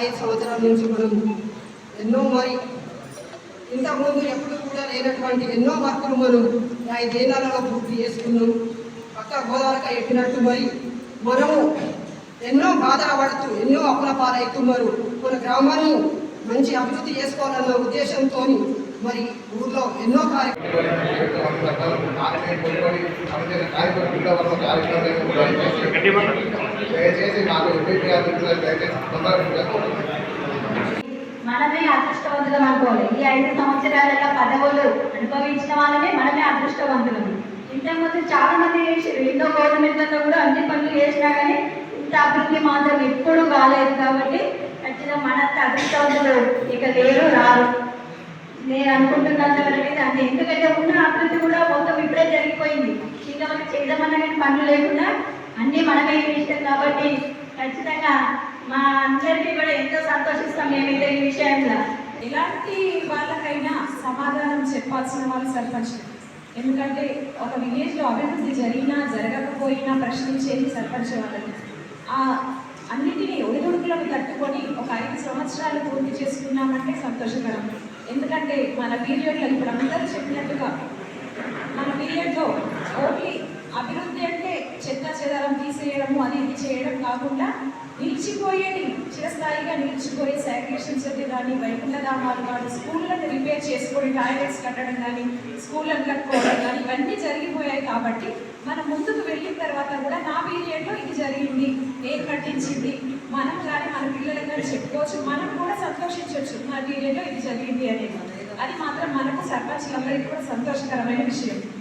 5 సంవత్సరాల నుంచి మనం ఎన్నో మరి ఇంతకుముందు ఎప్పుడు కూడా లేనటువంటి ఎన్నో వర్కులు మనం 5 ఏళ్లలో పూర్తి చేసుకున్నాం. పక్క గోదావరిక ఎక్కినట్టు మరి మనము ఎన్నో బాధలు పడుతూ ఎన్నో అప్పుల పాలవుతున్నారు. మన గ్రామాన్ని మంచి అభివృద్ధి చేసుకోవాలన్న ఉద్దేశంతో మరి ఊర్లో ఎన్నో మనమే అదృష్టవంతులం అనుకోవాలి. ఈ 5 సంవత్సరాల పదవులు అనుభవించిన వాళ్ళనే మనమే అదృష్టవంతులం. ఇంతకుముందు చాలా మంది చేసారు, ఎన్నో గవర్నమెంట్లలో కూడా అన్ని పనులు చేసినా కానీ ఇంత అభివృద్ధి మాత్రం ఎప్పుడూ కాలేదు. కాబట్టి ఖచ్చితంగా మన అదృష్టవంతులు ఇక లేరు, రారు. నేను అనుకుంటున్నంత వరకు అంతే. ఎందుకంటే ఉన్న అభివృద్ధి కూడా మొత్తం ఇప్పుడే జరిగిపోయింది. ఇంకా మనకి చేయడమన్నా కానీ పనులు లేకుండా అన్నీ మనమే చేసాం. కాబట్టి ఖచ్చితంగా మా అందరికీ కూడా ఎంతో సంతోషిస్తాం మేమైతే ఈ విషయంలో. ఎలాంటి వాళ్ళకైనా సమాధానం చెప్పాల్సిన వాళ్ళు సర్పంచ్. ఎందుకంటే ఒక విలేజ్లో అభివృద్ధి జరిగినా జరగకపోయినా ప్రశ్నించేది సర్పంచ్ వాళ్ళని. అన్నిటినీ ఒడిదుడుకులను తట్టుకొని ఒక 5 సంవత్సరాలు పూర్తి చేసుకున్నామంటే సంతోషకరం. ఎందుకంటే మన పీరియడ్లో ఇప్పుడు అందరూ చెప్పినట్టుగా మన పీరియడ్లో ఓన్లీ అభివృద్ధి అంటే చెత్త చెదారం తీసేయడము అది ఇది చేయడం కాకుండా నిలిచిపోయేది చిరస్థాయిగా నిలిచిపోయే శానిటేషన్ సెట్ కానీ వైకుంఠధామాలు కానీ స్కూళ్ళను రిపేర్ చేసుకొని టాయిలెట్స్ కట్టడం కానీ స్కూళ్ళను కట్టుకోవడం కానీ ఇవన్నీ జరిగిపోయాయి. కాబట్టి మనం ముందుకు వెళ్ళిన తర్వాత కూడా నా పీరియడ్లో ఇది జరిగింది, నేను కట్టించింది, మనం కానీ మన పిల్లలకు కానీ చెప్పుకోవచ్చు, మనం కూడా సంతోషించవచ్చు నా పీరియడ్లో ఇది జరిగింది అనేది. అది మాత్రం మనకు సర్పంచ్లందరికీ కూడా సంతోషకరమైన విషయం.